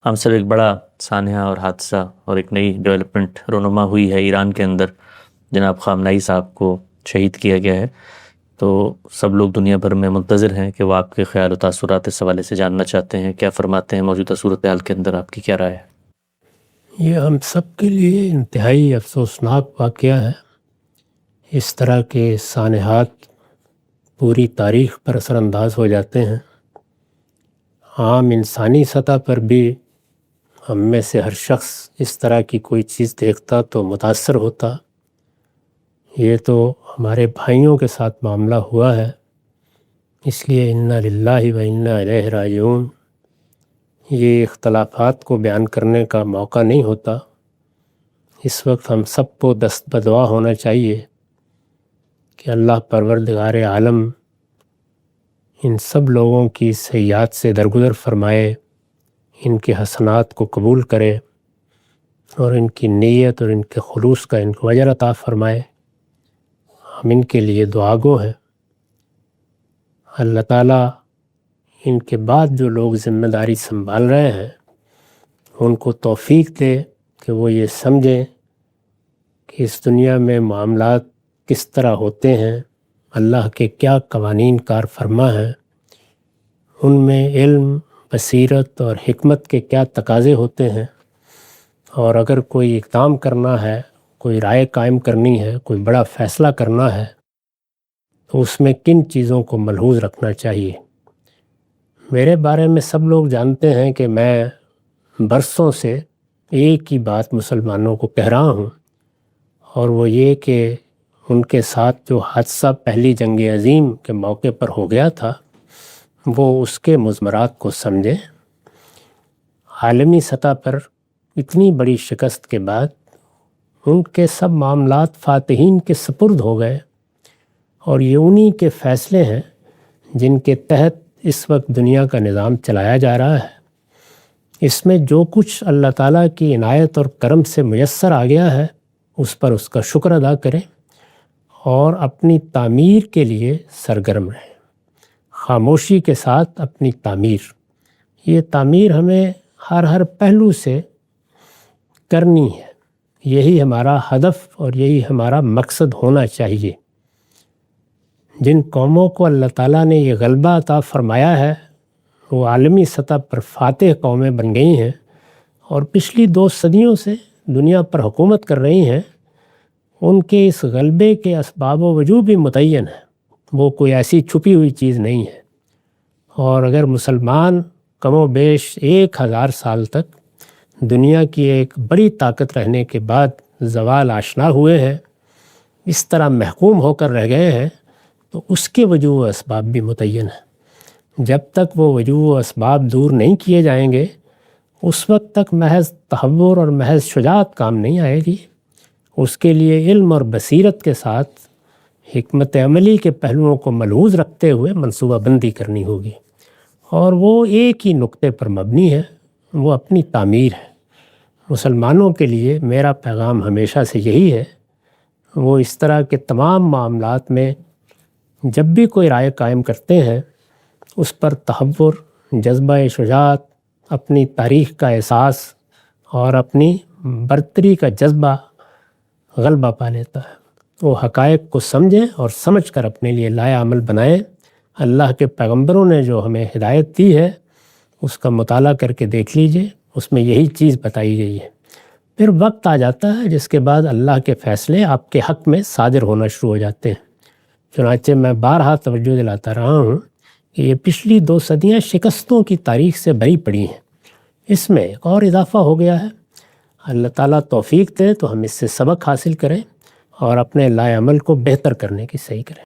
ہم سب ایک بڑا سانحہ اور حادثہ اور ایک نئی ڈیولپمنٹ رونما ہوئی ہے ایران کے اندر. جناب خامنہئی صاحب کو شہید کیا گیا ہے. تو سب لوگ دنیا بھر میں منتظر ہیں کہ وہ آپ کے خیال و تاثرات اس حوالے سے جاننا چاہتے ہیں. کیا فرماتے ہیں موجودہ صورتحال کے اندر آپ کی کیا رائے ہے؟ یہ ہم سب کے لیے انتہائی افسوسناک واقعہ ہے. اس طرح کے سانحات پوری تاریخ پر اثر انداز ہو جاتے ہیں. عام انسانی سطح پر بھی ہم میں سے ہر شخص اس طرح کی کوئی چیز دیکھتا تو متاثر ہوتا. یہ تو ہمارے بھائیوں کے ساتھ معاملہ ہوا ہے، اس لیے انا للہ و انا الیہ راجعون. یہ اختلافات کو بیان کرنے کا موقع نہیں ہوتا. اس وقت ہم سب کو دست بدعا ہونا چاہیے کہ اللہ پروردگار عالم ان سب لوگوں کی سیئات سے درگزر فرمائے، ان کے حسنات کو قبول کرے اور ان کی نیت اور ان کے خلوص کا ان کو اجر عطا فرمائے. ہم ان کے لیے دعا گو ہیں. اللہ تعالیٰ ان کے بعد جو لوگ ذمہ داری سنبھال رہے ہیں ان کو توفیق دے کہ وہ یہ سمجھیں کہ اس دنیا میں معاملات کس طرح ہوتے ہیں، اللہ کے کیا قوانین کار فرما ہیں، ان میں علم، بصیرت اور حکمت کے کیا تقاضے ہوتے ہیں، اور اگر کوئی اقدام کرنا ہے، کوئی رائے قائم کرنی ہے، کوئی بڑا فیصلہ کرنا ہے تو اس میں کن چیزوں کو ملحوظ رکھنا چاہیے. میرے بارے میں سب لوگ جانتے ہیں کہ میں برسوں سے ایک ہی بات مسلمانوں کو کہہ رہا ہوں، اور وہ یہ کہ ان کے ساتھ جو حادثہ پہلی جنگ عظیم کے موقع پر ہو گیا تھا وہ اس کے مضمرات کو سمجھیں. عالمی سطح پر اتنی بڑی شکست کے بعد ان کے سب معاملات فاتحین کے سپرد ہو گئے، اور یہ انہی کے فیصلے ہیں جن کے تحت اس وقت دنیا کا نظام چلایا جا رہا ہے. اس میں جو کچھ اللہ تعالیٰ کی عنایت اور کرم سے میسر آ گیا ہے اس پر اس کا شکر ادا کریں اور اپنی تعمیر کے لیے سرگرم رہیں. خاموشی کے ساتھ اپنی تعمیر، یہ تعمیر ہمیں ہر پہلو سے کرنی ہے. یہی ہمارا ہدف اور یہی ہمارا مقصد ہونا چاہیے. جن قوموں کو اللہ تعالیٰ نے یہ غلبہ عطا فرمایا ہے وہ عالمی سطح پر فاتح قومیں بن گئی ہیں اور پچھلی 2 صدیوں سے دنیا پر حکومت کر رہی ہیں. ان کے اس غلبے کے اسباب و وجوہ بھی متعین ہیں، وہ کوئی ایسی چھپی ہوئی چیز نہیں ہے. اور اگر مسلمان کم و بیش 1000 سال تک دنیا کی ایک بڑی طاقت رہنے کے بعد زوال آشنا ہوئے ہیں، اس طرح محکوم ہو کر رہ گئے ہیں، تو اس کے وجوہ و اسباب بھی متعین ہیں. جب تک وہ وجوہ و اسباب دور نہیں کیے جائیں گے اس وقت تک محض تحور اور محض شجاعت کام نہیں آئے گی. اس کے لیے علم اور بصیرت کے ساتھ حکمت عملی کے پہلوؤں کو ملحوظ رکھتے ہوئے منصوبہ بندی کرنی ہوگی، اور وہ ایک ہی نقطے پر مبنی ہے، وہ اپنی تعمیر ہے. مسلمانوں کے لیے میرا پیغام ہمیشہ سے یہی ہے، وہ اس طرح کے تمام معاملات میں جب بھی کوئی رائے قائم کرتے ہیں اس پر تحور، جذبہ شجاعت، اپنی تاریخ کا احساس اور اپنی برتری کا جذبہ غلبہ پا لیتا ہے. وہ حقائق کو سمجھیں اور سمجھ کر اپنے لیے لائے عمل بنائیں. اللہ کے پیغمبروں نے جو ہمیں ہدایت دی ہے اس کا مطالعہ کر کے دیکھ لیجئے، اس میں یہی چیز بتائی گئی ہے. پھر وقت آ جاتا ہے جس کے بعد اللہ کے فیصلے آپ کے حق میں صادر ہونا شروع ہو جاتے ہیں. چنانچہ میں بارہا توجہ دلاتا رہا ہوں کہ یہ پچھلی 2 صدیاں شکستوں کی تاریخ سے بھری پڑی ہیں. اس میں ایک اور اضافہ ہو گیا ہے. اللہ تعالیٰ توفیق دے تو ہم اس سے سبق حاصل کریں اور اپنے لائے عمل کو بہتر کرنے کی صحیح کریں.